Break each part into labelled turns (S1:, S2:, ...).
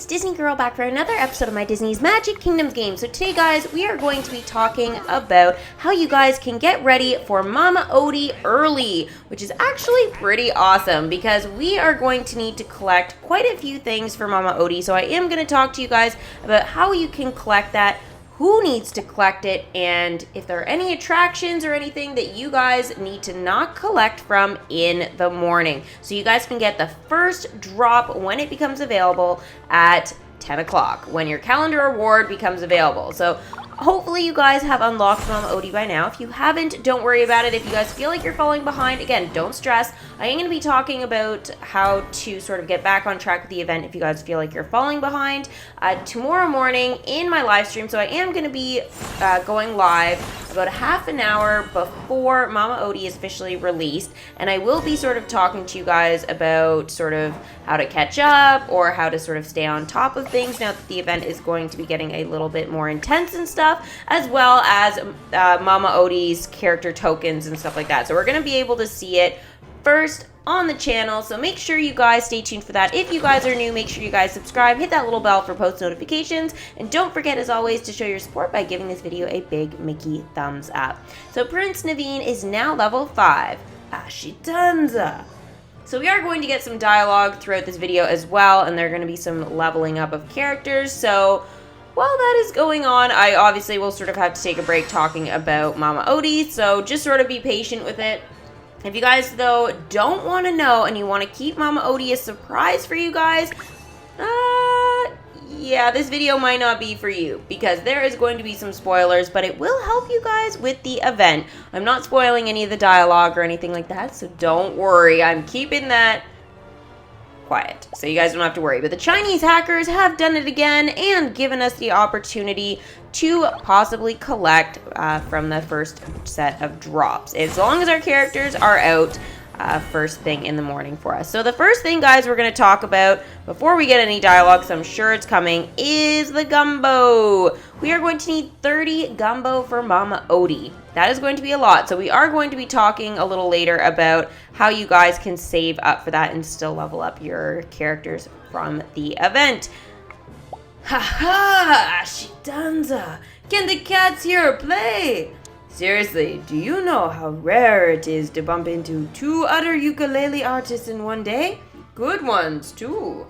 S1: it's Disney Girl back for another episode of my Disney's Magic Kingdoms game. So today, guys, we are going to be talking about how you guys can get ready for Mama Odie early, which is actually pretty awesome because we are going to need to collect quite a few things for Mama Odie. So I am going to talk to you guys about how you can collect that, who needs to collect it, and if there are any attractions or anything that you guys need to not collect from in the morning. So you guys can get the first drop when it becomes available at 10 o'clock, when your calendar award becomes available. So hopefully you guys have unlocked Mama Odie by now. If you haven't, don't worry about it. If you guys feel like you're falling behind, again, don't stress. I am going to be talking about how to sort of get back on track with the event if you guys feel like you're falling behind tomorrow morning in my live stream. So I am going to be going live about a half an hour before Mama Odie is officially released, and I will be sort of talking to you guys about sort of how to catch up or how to sort of stay on top of things now that the event is going to be getting a little bit more intense and stuff, as well as Mama Odie's character tokens and stuff like that. So we're going to be able to see it first on the channel, so make sure you guys stay tuned for that. If you guys are new, make sure you guys subscribe, hit that little bell for post notifications, and don't forget, as always, to show your support by giving this video a big Mickey thumbs up. So Prince Naveen is now level 5. Ashitanza. So we are going to get some dialogue throughout this video as well, and there are going to be some leveling up of characters. So while that is going on, I obviously will sort of have to take a break talking about Mama Odie, so just sort of be patient with it. If you guys, though, don't want to know and you want to keep Mama Odie a surprise for you guys, yeah, this video might not be for you because there is going to be some spoilers, but it will help you guys with the event. I'm not spoiling any of the dialogue or anything like that, so don't worry. I'm keeping that quiet, so you guys don't have to worry. But the Chinese hackers have done it again and given us the opportunity to possibly collect from the first set of drops, as long as our characters are out first thing in the morning for us. So the first thing, guys, we're going to talk about before we get any dialogue, because I'm sure it's coming, is the gumbo. We are going to need 30 gumbo for Mama Odie. That is going to be a lot, so we are going to be talking a little later about how you guys can save up for that and still level up your characters from the event. Ha-ha! Ashitanza! Can the cats here play? Seriously, do you know how rare it is to bump into 2 other ukulele artists in one day? Good ones, too.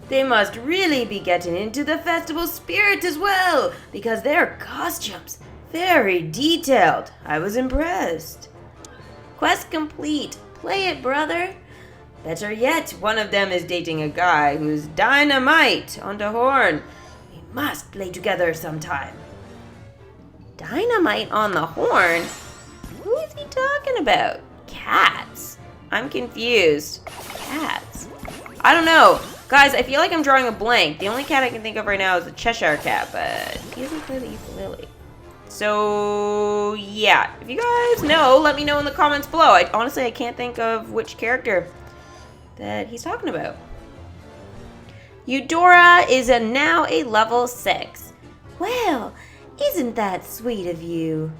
S1: They must really be getting into the festival spirit as well, because their costumes, very detailed. I was impressed. Quest complete. Play it, brother. Better yet, one of them is dating a guy who's dynamite on the horn. We must play together sometime. Dynamite on the horn? Who is he talking about? Cats? I'm confused. Cats? I don't know. Guys, I feel like I'm drawing a blank. The only cat I can think of right now is the Cheshire Cat, but he doesn't play the ukulele. So, yeah. If you guys know, let me know in the comments below. Honestly, I can't think of which character that he's talking about. Eudora is now a level 6. Well, isn't that sweet of you?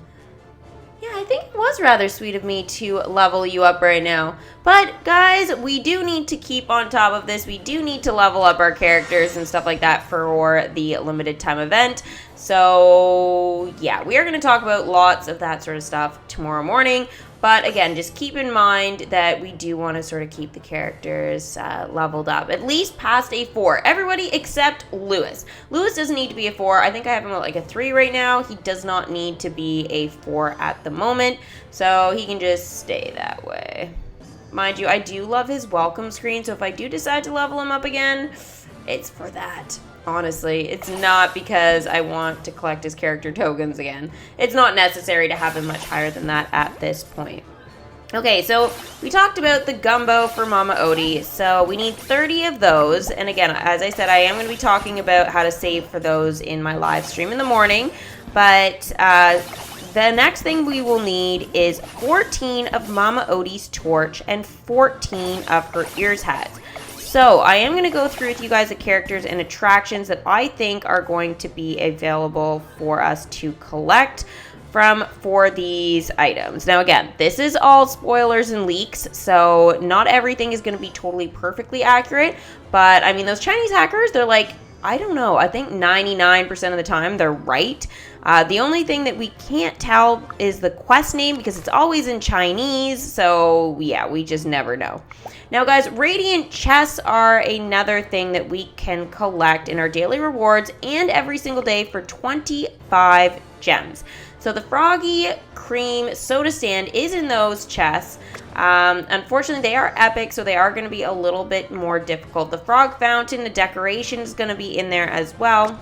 S1: Yeah, I think it was rather sweet of me to level you up right now. But, guys, we do need to keep on top of this. We do need to level up our characters and stuff like that for the limited time event. So, yeah, we are going to talk about lots of that sort of stuff tomorrow morning. But, again, just keep in mind that we do want to sort of keep the characters leveled up, at least past a 4. Everybody except Lewis. Lewis doesn't need to be a 4. I think I have him at like a 3 right now. He does not need to be a 4 at the moment, so he can just stay that way. Mind you, I do love his welcome screen, so if I do decide to level him up again, it's for that. Honestly, it's not because I want to collect his character tokens again. It's not necessary to have him much higher than that at this point. Okay, so we talked about the gumbo for Mama Odie, so we need 30 of those. And again, as I said, I am going to be talking about how to save for those in my live stream in the morning. But the next thing we will need is 14 of Mama Odie's torch and 14 of her ears hats. So I am going to go through with you guys the characters and attractions that I think are going to be available for us to collect for these items. Now again, this is all spoilers and leaks, so not everything is going to be totally perfectly accurate, but I mean, those Chinese hackers, they're like, I don't know, I think 99% of the time they're right. The only thing that we can't tell is the quest name because it's always in Chinese, so yeah, we just never know. Now guys, radiant chests are another thing that we can collect in our daily rewards and every single day for 25 gems. So the Froggy Cream Soda Stand is in those chests. Unfortunately, they are epic, so they are going to be a little bit more difficult. The Frog Fountain, the decoration is going to be in there as well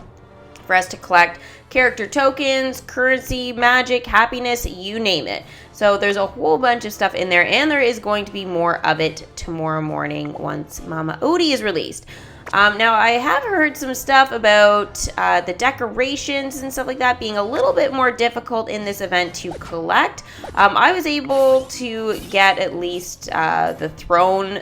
S1: for us to collect character tokens, currency, magic, happiness, you name it. So there's a whole bunch of stuff in there, and there is going to be more of it tomorrow morning once Mama ODIE is released. Now, I have heard some stuff about the decorations and stuff like that being a little bit more difficult in this event to collect. I was able to get at least the throne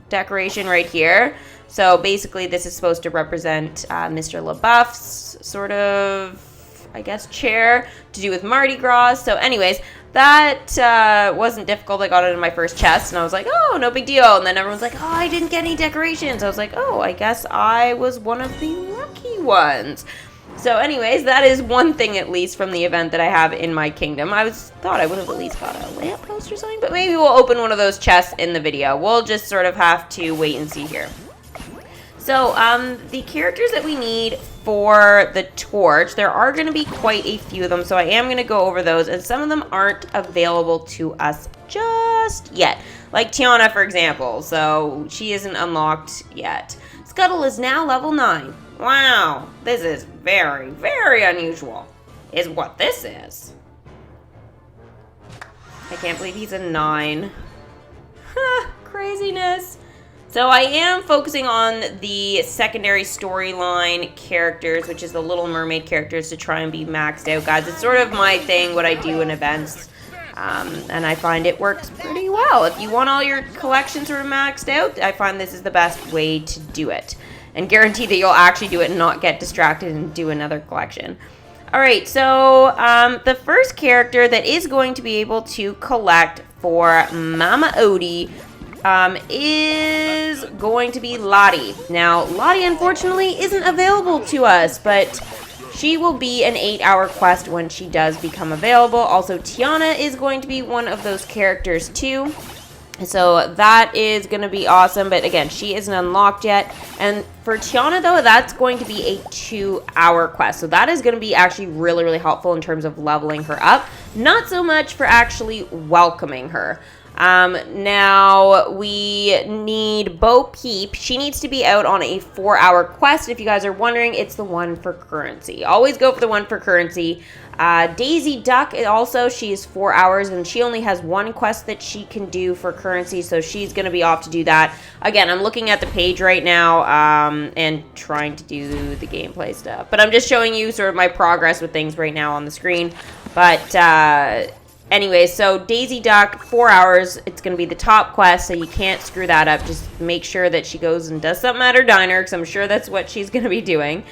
S1: decoration right here. So basically, this is supposed to represent Mr. LaBeouf's sort of, I guess, chair to do with Mardi Gras. So anyways, that wasn't difficult. I got it in my first chest, and I was like, oh, no big deal. And then everyone's like, oh, I didn't get any decorations. I was like, oh, I guess I was one of the lucky ones. So anyways, that is one thing at least from the event that I have in my kingdom. Thought I would have at least got a lamppost or something, but maybe we'll open one of those chests in the video. We'll just sort of have to wait and see here. So, the characters that we need for the torch, there are going to be quite a few of them, so I am going to go over those, and some of them aren't available to us just yet. Like Tiana, for example, so she isn't unlocked yet. Scuttle is now level 9. Wow, this is very, very unusual, is what this is. I can't believe he's a 9. Craziness. So I am focusing on the secondary storyline characters, which is the Little Mermaid characters, to try and be maxed out, guys. It's sort of my thing, what I do in events, and I find it works pretty well. If you want all your collections sort of maxed out, I find this is the best way to do it, and guarantee that you'll actually do it and not get distracted and do another collection. Alright, so the first character that is going to be able to collect for Mama ODIE is going to be Lottie. Now, Lottie, unfortunately, isn't available to us, but she will be an 8-hour quest when she does become available. Also, Tiana is going to be one of those characters, too. So that is going to be awesome, but again, she isn't unlocked yet. And for Tiana, though, that's going to be a 2-hour quest. So that is going to be actually really, really helpful in terms of leveling her up. Not so much for actually welcoming her. Now we need Bo Peep. She needs to be out on a 4-hour quest. If you guys are wondering, it's the one for currency. Always go for the one for currency. Daisy Duck also, she's 4 hours and she only has one quest that she can do for currency, so she's going to be off to do that. Again, I'm looking at the page right now and trying to do the gameplay stuff, but I'm just showing you sort of my progress with things right now on the screen. But anyway, so Daisy Duck, 4 hours. It's going to be the top quest, so you can't screw that up. Just make sure that she goes and does something at her diner, because I'm sure that's what she's going to be doing.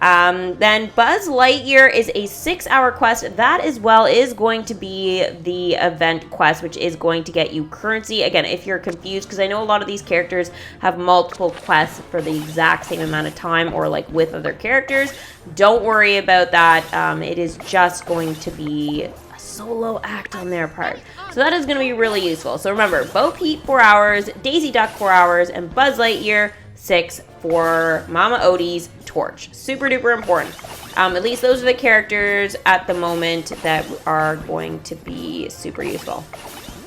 S1: Then Buzz Lightyear is a 6-hour quest. That as well is going to be the event quest, which is going to get you currency. Again, if you're confused, because I know a lot of these characters have multiple quests for the exact same amount of time, or like with other characters. Don't worry about that. It is just going to be a solo act on their part. So that is going to be really useful. So remember, Bo Peep 4 hours, Daisy Duck 4 hours, and Buzz Lightyear 6 for Mama ODIE's torch. Super duper important. At least those are the characters at the moment that are going to be super useful.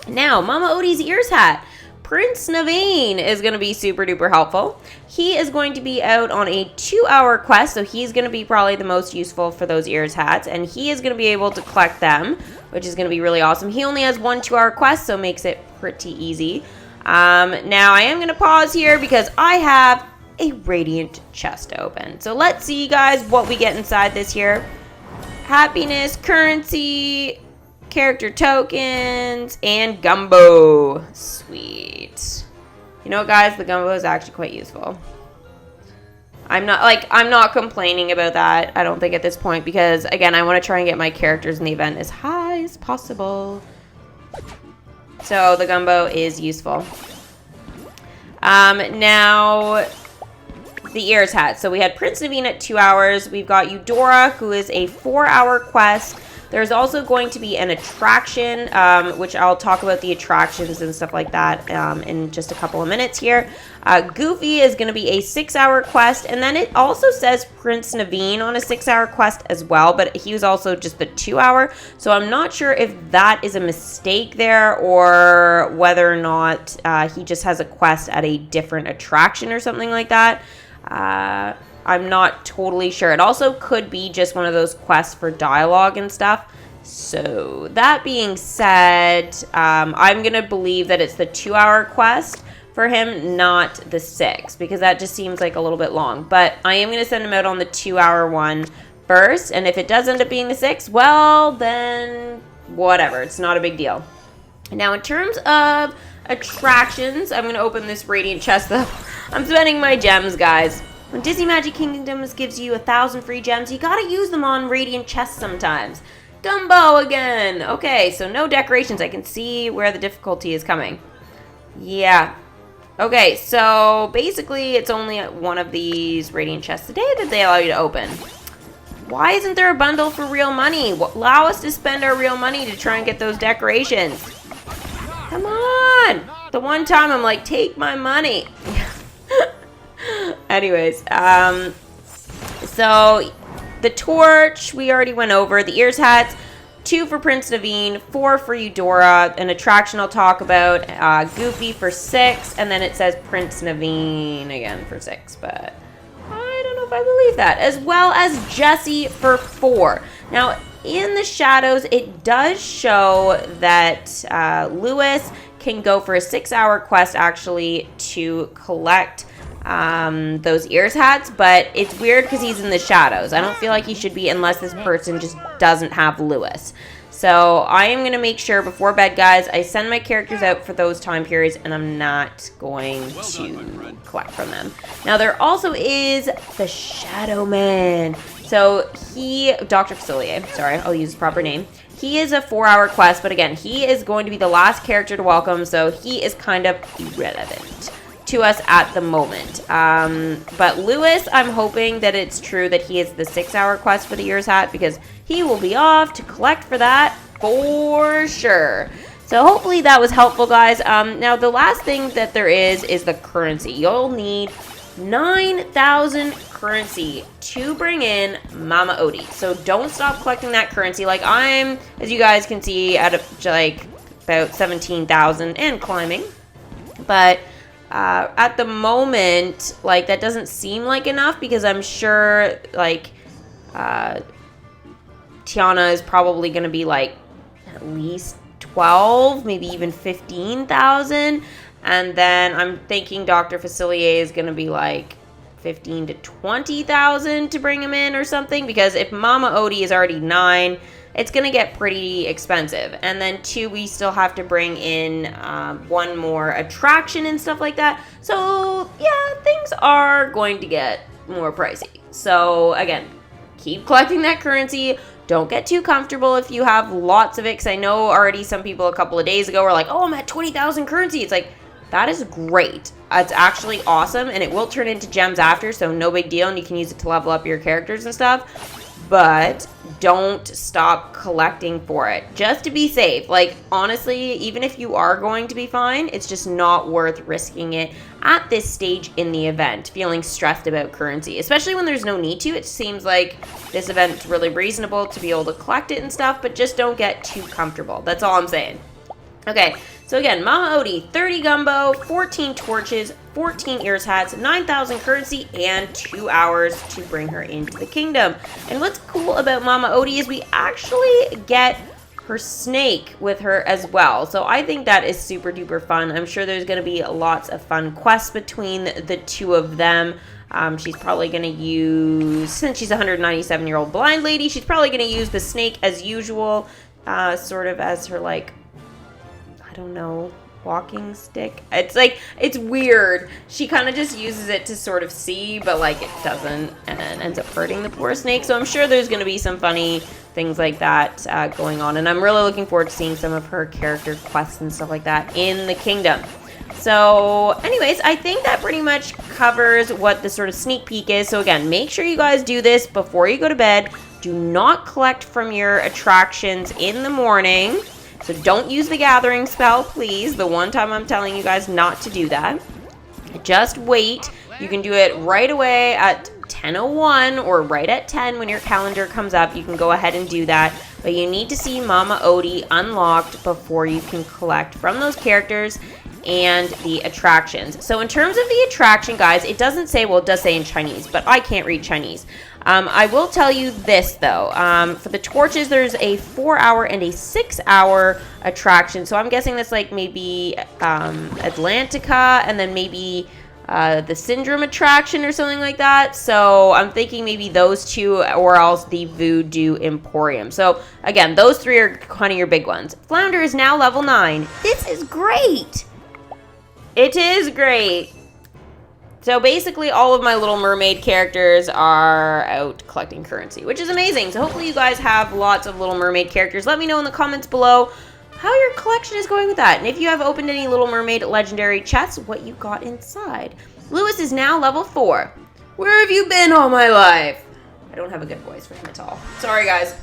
S1: Now, Mama ODIE's ears hat. Prince Naveen is going to be super duper helpful. He is going to be out on a 2-hour quest, so he's going to be probably the most useful for those ears hats, and he is going to be able to collect them, which is going to be really awesome. He only has one 2-hour quest, so makes it pretty easy. Now I am going to pause here because I have a radiant chest open. So let's see, guys, what we get inside this here. Happiness, currency, character tokens, and gumbo. Sweet. You know what, guys? The gumbo is actually quite useful. I'm not complaining about that, I don't think, at this point, because, again, I want to try and get my characters in the event as high as possible. So the gumbo is useful. Now, the ears hat. So we had Prince Naveen at 2 hours. We've got Eudora, who is a 4-hour quest. There's also going to be an attraction, which I'll talk about the attractions and stuff like that in just a couple of minutes here. Goofy is going to be a 6-hour quest, and then it also says Prince Naveen on a 6-hour quest as well, but he was also just the 2-hour, so I'm not sure if that is a mistake there or whether or not he just has a quest at a different attraction or something like that. I'm not totally sure. It also could be just one of those quests for dialogue and stuff. So that being said, I'm going to believe that it's the 2-hour quest for him, not the 6, because that just seems like a little bit long. But I am going to send him out on the 2-hour one first. And if it does end up being the 6, well, then whatever. It's not a big deal. Now, in terms of attractions, I'm going to open this Radiant chest, though. I'm spending my gems, guys. When Disney Magic Kingdoms gives you 1,000 free gems, you gotta use them on Radiant chests sometimes. Gumbo again! Okay, so no decorations. I can see where the difficulty is coming. Yeah. Okay, so basically it's only one of these Radiant chests a day that they allow you to open. Why isn't there a bundle for real money? Allow us to spend our real money to try and get those decorations. Come on! The one time I'm like, take my money. Anyways, so the torch we already went over. The ears hats, 2 for Prince Naveen, 4 for Eudora. An attraction I'll talk about, Goofy for 6, and then it says Prince Naveen again for 6, but I don't know if I believe that. As well as Jessie for 4. Now, in the shadows, it does show that Lewis can go for a 6-hour quest actually to collect those ears hats, but it's weird because he's in the shadows. I don't feel like he should be unless this person just doesn't have Lewis. So I am going to make sure before bed, guys, I send my characters out for those time periods, and I'm not going to collect from them. Now, there also is the Shadow Man. So Dr. Facilier, sorry, I'll use his proper name. He is a 4-hour quest, but again, he is going to be the last character to welcome, so he is kind of irrelevant to us at the moment. But Lewis, I'm hoping that it's true that he is the 6-hour quest for the ears hat, because he will be off to collect for that for sure. So hopefully that was helpful, guys. Now, the last thing that there is the currency. You'll need 9,000 currency to bring in Mama Odie. So don't stop collecting that currency. Like, I'm, as you guys can see, at about 17,000 and climbing. But at the moment, like, that doesn't seem like enough, because I'm sure, like, Tiana is probably going to be, like, at least 12, maybe even 15,000. And then I'm thinking Dr. Facilier is going to be, like, 15 to 20,000 to bring him in or something, because if Mama Odie is already 9, it's going to get pretty expensive. And then 2, we still have to bring in 1 more attraction and stuff like that. So, yeah, things are going to get more pricey. So, again, keep collecting that currency. Don't get too comfortable if you have lots of it, because I know already some people a couple of days ago were like, oh, I'm at 20,000 currency. It's like, that is great. It's actually awesome, and it will turn into gems after, so no big deal, and you can use it to level up your characters and stuff. But don't stop collecting for it, just to be safe. Like, honestly, even if you are going to be fine, it's just not worth risking it at this stage in the event, feeling stressed about currency, especially when there's no need to. It seems like this event's really reasonable to be able to collect it and stuff, but just don't get too comfortable. That's all I'm saying. Okay, so again, Mama Odie, 30 gumbo, 14 torches, 14 ears hats, 9,000 currency, and 2 hours to bring her into the kingdom. And what's cool about Mama Odie is we actually get her snake with her as well. So I think that is super duper fun. I'm sure there's going to be lots of fun quests between the two of them. She's probably going to use, since she's a 197-year-old blind lady, she's probably going to use the snake as usual, sort of as her, like, I don't know, walking stick. It's like, it's weird. She kind of just uses it to sort of see, but like it doesn't, and then ends up hurting the poor snake. So I'm sure there's going to be some funny things like that going on, and I'm really looking forward to seeing some of her character quests and stuff like that in the kingdom. So anyways, I think that pretty much covers what the sort of sneak peek is. So again, make sure you guys do this before you go to bed. Do not collect from your attractions in the morning. So don't use the gathering spell, please. The one time I'm telling you guys not to do that. Just wait. You can do it right away at 10:01 or right at 10 when your calendar comes up. You can go ahead and do that. But you need to see Mama Odie unlocked before you can collect from those characters and the attractions. So in terms of the attraction, guys, it doesn't say, well, it does say in Chinese, but I can't read Chinese. I will tell you this, though. For the torches, there's a 4-hour and a 6-hour attraction. So I'm guessing that's like maybe Atlantica and then maybe the Syndrome attraction or something like that. So I'm thinking maybe those two or else the Voodoo Emporium. So again, those three are kind of your big ones. Flounder is now level 9. This is great. It is great. So basically all of my Little Mermaid characters are out collecting currency, which is amazing. So hopefully you guys have lots of Little Mermaid characters. Let me know in the comments below how your collection is going with that. And if you have opened any Little Mermaid legendary chests, what you got inside. Lewis is now level 4. Where have you been all my life? I don't have a good voice for him at all. Sorry, guys.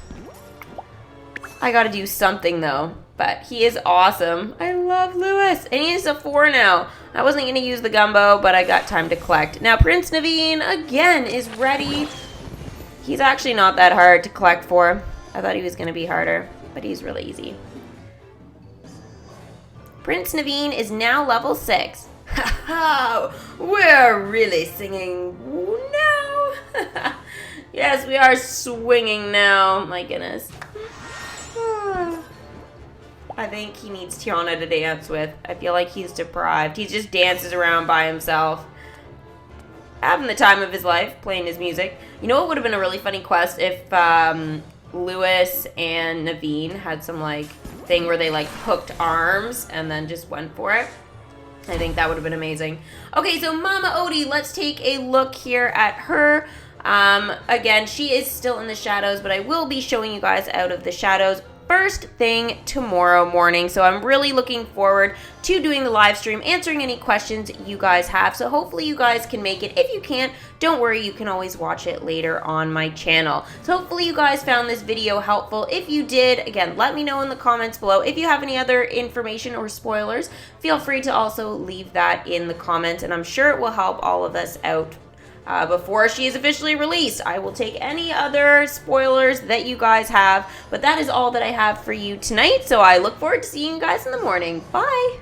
S1: I gotta do something, though. But he is awesome. I love Lewis. And he is a 4 now. I wasn't going to use the gumbo, but I got time to collect. Now, Prince Naveen, again, is ready. He's actually not that hard to collect for. I thought he was going to be harder, but he's really easy. Prince Naveen is now level 6. Ha ha! We're really singing now. Yes, we are swinging now. My goodness. I think he needs Tiana to dance with. I feel like he's deprived. He just dances around by himself. Having the time of his life, playing his music. You know what would have been a really funny quest if Lewis and Naveen had some like thing where they like hooked arms and then just went for it. I think that would have been amazing. Okay, so Mama Odie, let's take a look here at her. Again, she is still in the shadows, but I will be showing you guys out of the shadows first thing tomorrow morning. So I'm really looking forward to doing the live stream, answering any questions you guys have. So hopefully you guys can make it. If you can't, don't worry, you can always watch it later on my channel. So hopefully you guys found this video helpful. If you did, again, let me know in the comments below. If you have any other information or spoilers, feel free to also leave that in the comments, and I'm sure it will help all of us out before she is officially released. I will take any other spoilers that you guys have, but that is all that I have for you tonight, so I look forward to seeing you guys in the morning. Bye!